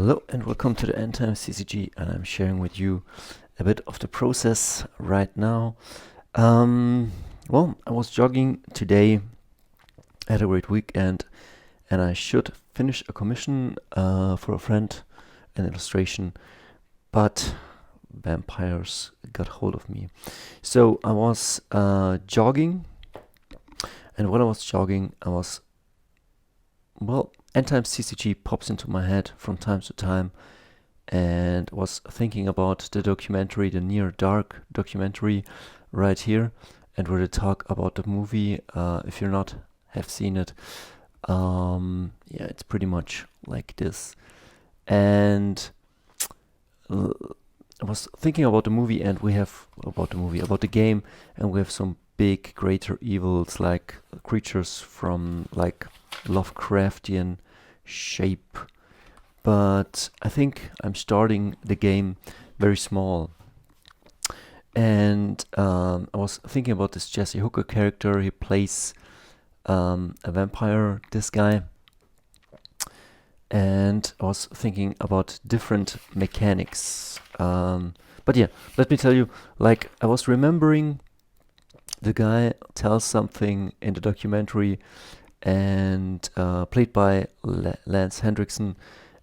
Hello and welcome to the End Times TCG, and I'm sharing with you a bit of the process right now. Well, I was jogging today, had a great weekend, and I should finish a commission for a friend, an illustration, but vampires got hold of me. So I was jogging, and while I was jogging, End Times TCG pops into my head from time to time, and was thinking about the documentary, the Near Dark documentary right here, and where they talk about the movie. If you're not have seen it, yeah, it's pretty much like this. And I was thinking about the movie, and we have about the game, and we have some big greater evils like creatures from like Lovecraftian shape, but I think I'm starting the game very small. And I was thinking about this Jesse Hooker character. He plays a vampire, this guy, and I was thinking about different mechanics. But yeah, let me tell you, like, I was remembering the guy tells something in the documentary, and played by Lance Hendrickson,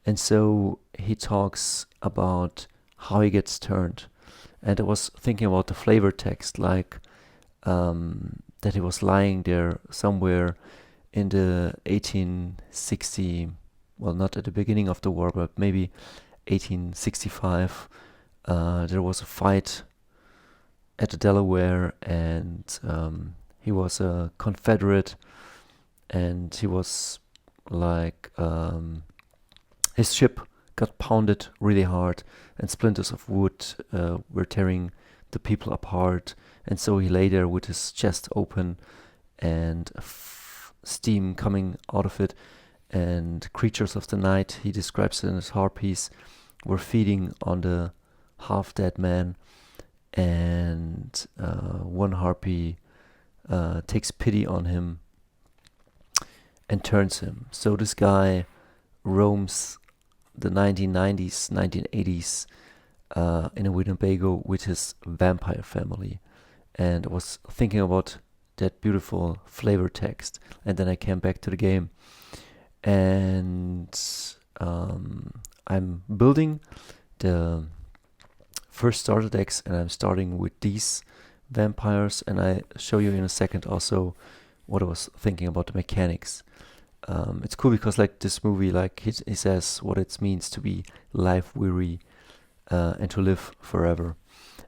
and so he talks about how he gets turned. And I was thinking about the flavor text, like that he was lying there somewhere in the 1860, well, not at the beginning of the war, but maybe 1865. There was a fight at the Delaware, and he was a Confederate, and he was like, his ship got pounded really hard, and splinters of wood were tearing the people apart, and so he lay there with his chest open and steam coming out of it, and creatures of the night, he describes it in his harpies, were feeding on the half-dead man, and one harpy takes pity on him and turns him. So this guy roams the 1990s, 1980s in a Winnebago with his vampire family. And I was thinking about that beautiful flavor text, and then I came back to the game, and I'm building the first starter decks, and I'm starting with these vampires, and I show you in a second also what I was thinking about the mechanics. It's cool because like this movie, like he says what it means to be life weary and to live forever.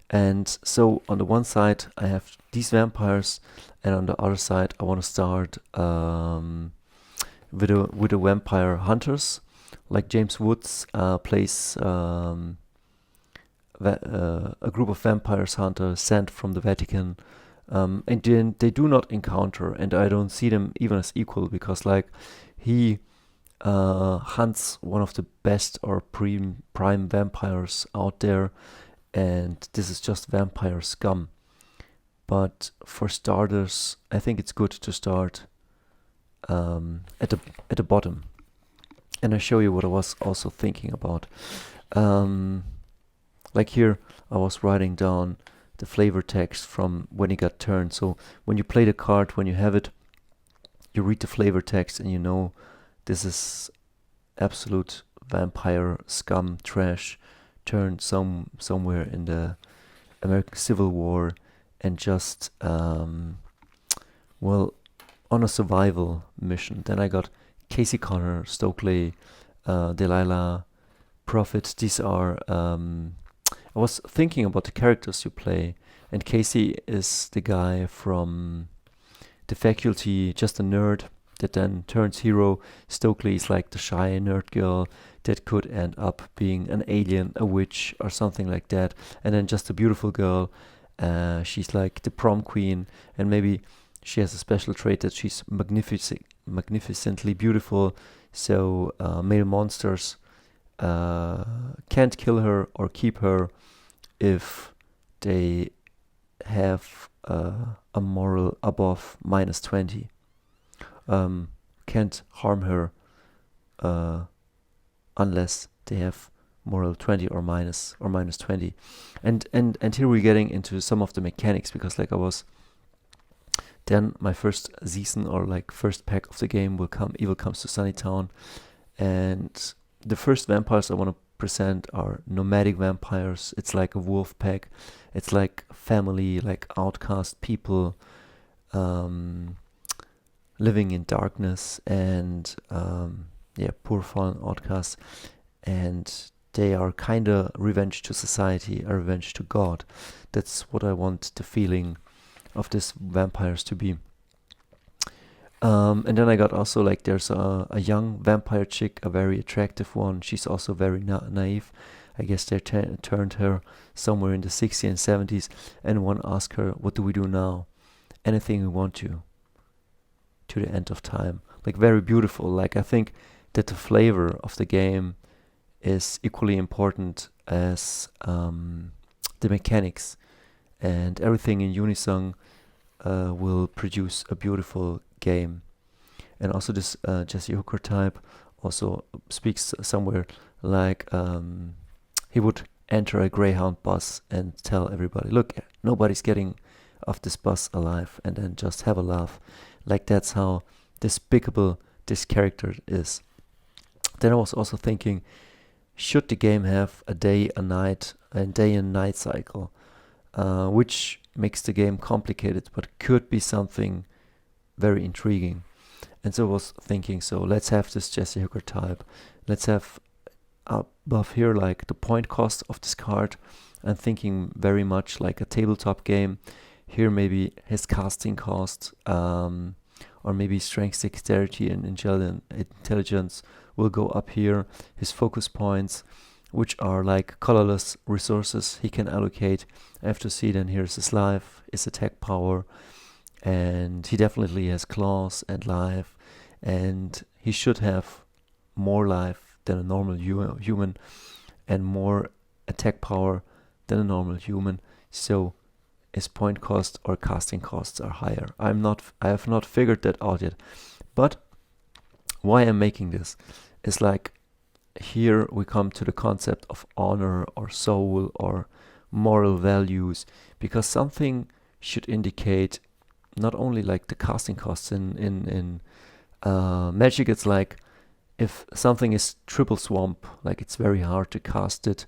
And so on the one side I have these vampires, and on the other side I want to start with the vampire hunters, like James Woods plays a group of vampires hunters sent from the Vatican, and then they do not encounter, and I don't see them even as equal, because like he hunts one of the best or prime vampires out there, and this is just vampire scum. But for starters, I think it's good to start at the bottom, and I show you what I was also thinking about. Like here, I was writing down the flavor text from when he got turned. So when you play the card, when you have it, you read the flavor text, and you know this is absolute vampire scum trash, turned somewhere in the American Civil War, and just well, on a survival mission. Then I got Casey Connor, Stokely, Delilah, Prophet. These are I was thinking about the characters you play, and Casey is the guy from the faculty, just a nerd that then turns hero. Stokely is like the shy nerd girl that could end up being an alien, a witch, or something like that. And then just a beautiful girl. She's like the prom queen, and maybe she has a special trait that she's magnificently beautiful. So male monsters can't kill her or keep her if they have a moral above -20. Can't harm her unless they have moral 20 or minus 20. And here we're getting into some of the mechanics, because like I was then my first season or like first pack of the game will come, Evil Comes to Sunnytown, and the first vampires I want to present are nomadic vampires. It's like a wolf pack. It's like family, like outcast people living in darkness, and poor fallen outcasts, and they are kind of revenge to society, a revenge to God. That's what I want the feeling of these vampires to be. And then I got also like there's a young vampire chick, a very attractive one. She's also very naive. I guess they turned her somewhere in the 60s and 70s, and one asked her, "What do we do now?" "Anything we want to the end of time." Like very beautiful. Like I think that the flavor of the game is equally important as the mechanics, and everything in unison will produce a beautiful game. And also this Jesse Hooker type also speaks somewhere like he would enter a Greyhound bus and tell everybody, "Look, nobody's getting off this bus alive," and then just have a laugh. Like that's how despicable this character is. Then I was also thinking, should the game have a day and night cycle, which makes the game complicated, but could be something very intriguing. And so I was thinking, so let's have this Jesse Hooker type. Let's have above here like the point cost of this card. I'm thinking very much like a tabletop game. Here maybe his casting cost, or maybe strength, dexterity, and intelligence will go up here. His focus points, which are like colorless resources he can allocate. I have to see then here's his life, his attack power, and he definitely has claws and life, and he should have more life than a normal human and more attack power than a normal human. So his point cost or casting costs are higher. I have not figured that out yet. But why I'm making this is like here we come to the concept of honor or soul or moral values, because something should indicate not only like the casting costs in Magic. It's like if something is triple swamp, like it's very hard to cast it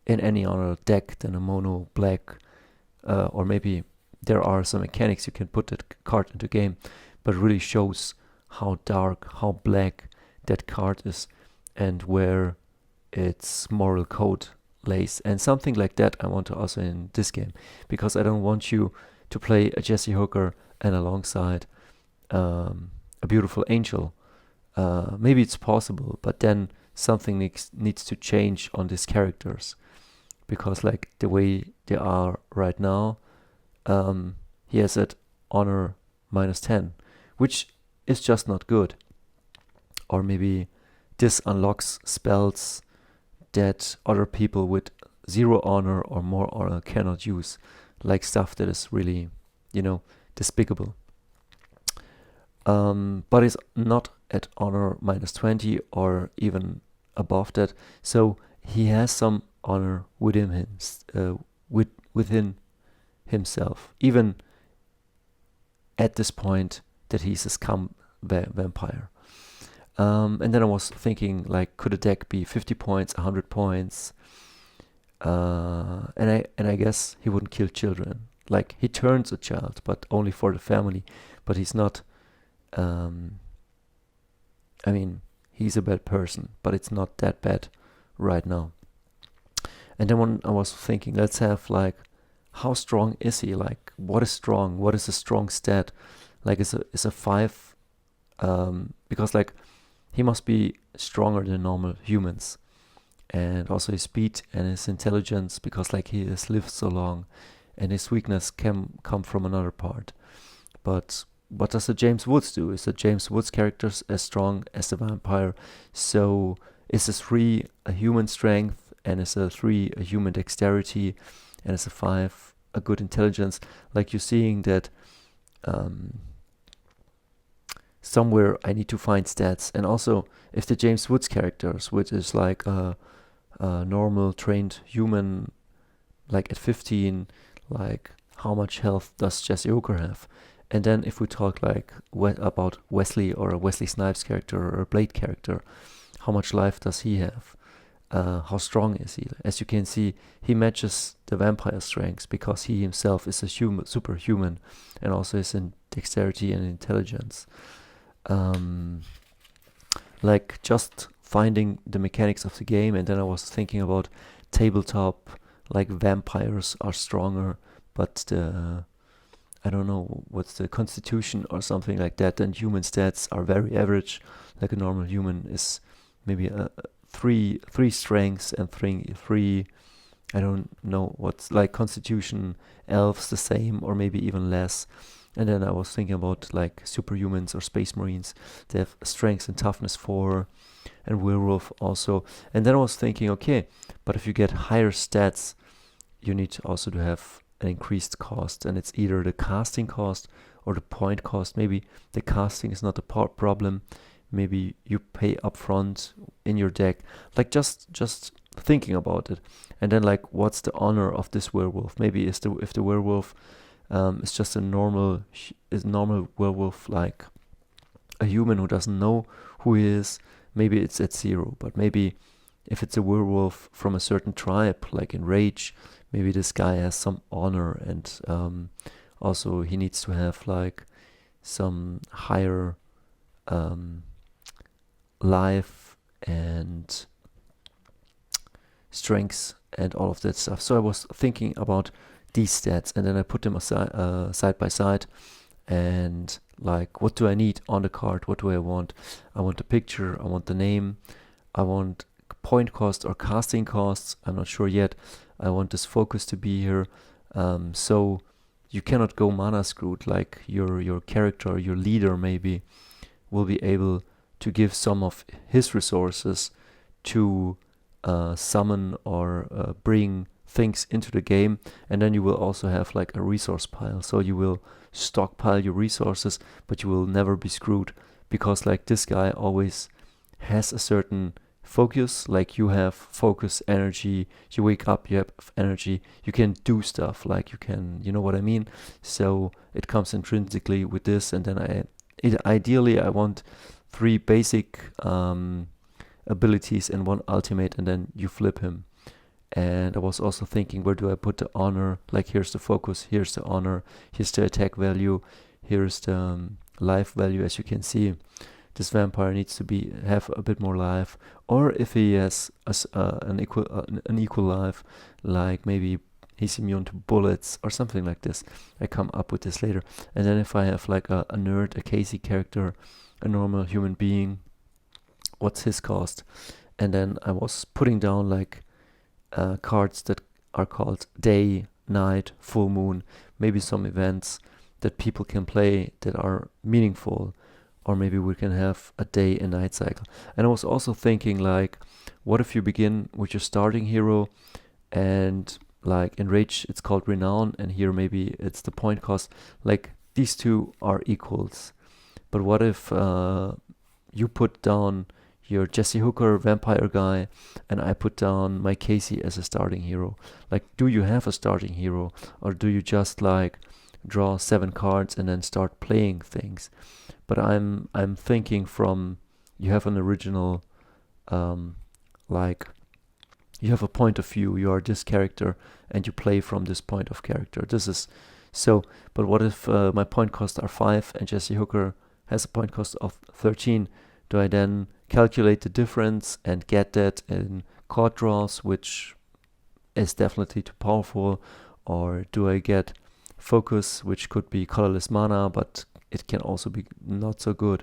in any other deck than a mono black, or maybe there are some mechanics you can put that card into game, but really shows how dark, how black that card is and where its moral code lays. And something like that I want to also in this game, because I don't want you to play a Jesse Hooker and alongside a beautiful angel. Maybe it's possible, but then something needs to change on these characters, because like the way they are right now, he has at honor -10, which is just not good. Or maybe this unlocks spells that other people with 0 honor or more honor cannot use, like stuff that is really, despicable. But it's not at honor -20 or even above that, so he has some honor within within himself, even at this point that he's a scum vampire. And then I was thinking, like, could a deck be 50 points, 100 points? And I guess he wouldn't kill children. Like, he turns a child, but only for the family. But he's not. He's a bad person, but it's not that bad right now. And then when I was thinking, let's have like, how strong is he? Like, what is strong? What is a strong stat? Like, is a 5? Because like, he must be stronger than normal humans, and also his speed and his intelligence, because like he has lived so long, and his weakness can come from another part. But what does the James Woods do? Is the James Woods characters as strong as the vampire? So is a 3 a human strength, and is a 3 a human dexterity, and is a 5 a good intelligence? Like you're seeing that somewhere I need to find stats. And also, if the James Woods characters, which is like a normal trained human, like at 15, like how much health does Jesse Hooker have? And then if we talk like about Wesley or a Wesley Snipes character or a Blade character, how much life does he have? How strong is he? As you can see, he matches the vampire strengths because he himself is a superhuman, and also is in dexterity and intelligence. Like just finding the mechanics of the game, and then I was thinking about tabletop, like vampires are stronger, but I don't know what's the constitution or something like that, and human stats are very average. Like a normal human is maybe three strengths and three I don't know what's like constitution. Elves the same or maybe even less. And then I was thinking about like superhumans or space marines. They have strength and toughness 4, and werewolf also. And then I was thinking, okay, but if you get higher stats, you need also to have an increased cost, and it's either the casting cost or the point cost. Maybe the casting is not the problem. Maybe you pay upfront in your deck. Like just thinking about it, and then like what's the honor of this werewolf? Maybe if the werewolf is just a normal werewolf, like a human who doesn't know who he is, maybe it's at 0. But maybe if it's a werewolf from a certain tribe, like in Rage, maybe this guy has some honor, and also he needs to have like some higher life and strengths and all of that stuff. So I was thinking about these stats, and then I put them aside, side by side, and like, what do I need on the card? What do I want? I want the picture, I want the name, I want point cost or casting costs, I'm not sure yet. I want this focus to be here, so you cannot go mana screwed. Like your character, your leader maybe, will be able to give some of his resources to summon or bring things into the game, and then you will also have like a resource pile. So you will stockpile your resources, but you will never be screwed, because like this guy always has a certain focus. Like you have focus, energy, you wake up, you have energy, you can do stuff, like you can, you know what I mean? So it comes intrinsically with this, and then ideally I want 3 basic abilities and 1 ultimate, and then you flip him. And I was also thinking, where do I put the honor? Like here's the focus, here's the honor, here's the attack value, here's the life value. As you can see, this vampire needs to have a bit more life, or if he has an equal life, like maybe he's immune to bullets or something like this. I come up with this later. And then if I have like a nerd, a Casey character, a normal human being, what's his cost? And then I was putting down like cards that are called day, night, full moon, maybe some events that people can play that are meaningful, or maybe we can have a day and night cycle. And I was also thinking, like, what if you begin with your starting hero, and like in Rage it's called Renown, and here maybe it's the point cost. Like these two are equals. But what if you put down your Jesse Hooker vampire guy, and I put down my Casey as a starting hero? Like, do you have a starting hero, or do you just like draw 7 cards and then start playing things? But I'm thinking from, you have an original, like you have a point of view, you are this character and you play from this point of character. This is so, but what if my point costs are 5 and Jesse Hooker has a point cost of 13? Do I then calculate the difference and get that in card draws, which is definitely too powerful? Or do I get focus, which could be colorless mana, but it can also be not so good?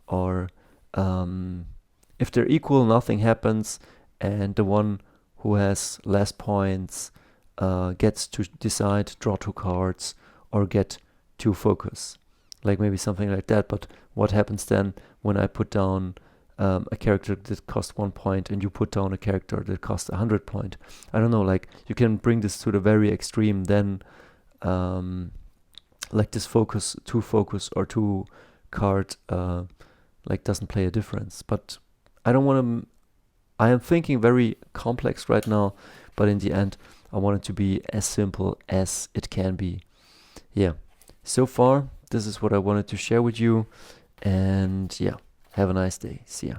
Or if they're equal, nothing happens, and the one who has less points gets to decide, draw 2 cards or get 2 focus. Like maybe something like that. But what happens then when I put down a character that costs 1 point and you put down a character that costs 100 point? I don't know, like you can bring this to the very extreme then, like this focus, 2 focus or 2 card like doesn't play a difference. But I don't want to. I am thinking very complex right now, but in the end, I want it to be as simple as it can be. Yeah. So far, this is what I wanted to share with you, and yeah, have a nice day. See ya.